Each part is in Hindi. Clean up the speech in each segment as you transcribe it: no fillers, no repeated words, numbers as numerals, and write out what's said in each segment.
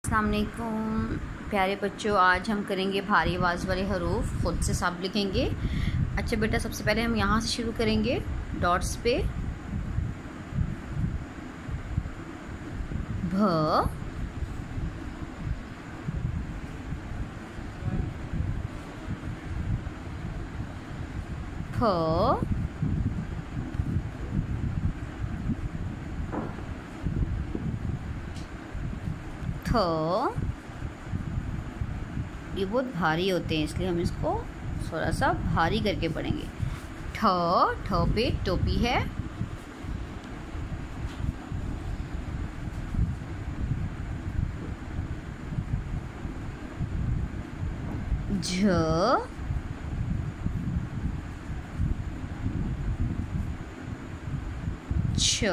अस्सलाम वालेकुम प्यारे बच्चों, आज हम करेंगे भारी आवाज़ वाले हरूफ। खुद से सब लिखेंगे। अच्छा बेटा, सबसे पहले हम यहाँ से शुरू करेंगे डॉट्स पे। भ, फ, थ। ये बहुत भारी होते हैं, इसलिए हम इसको थोड़ा सा भारी करके पढ़ेंगे। ठ, ठ पे टोपी है। झ, छ,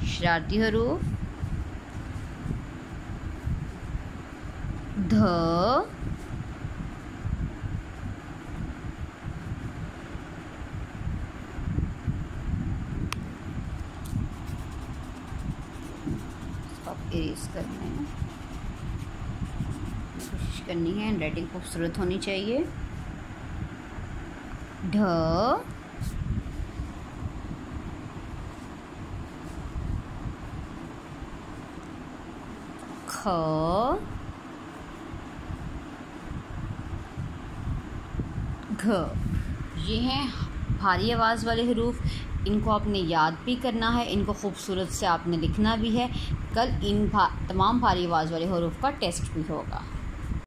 शरारती हरूफ। ध, इरेज करना है, कोशिश करनी है। हैंड राइटिंग खूबसूरत होनी चाहिए। ढ, ख, घ। ये हैं भारी आवाज़ वाले हरूफ। इनको आपने याद भी करना है, इनको खूबसूरत से आपने लिखना भी है। कल इन तमाम भारी आवाज़ वाले हरूफ का टेस्ट भी होगा।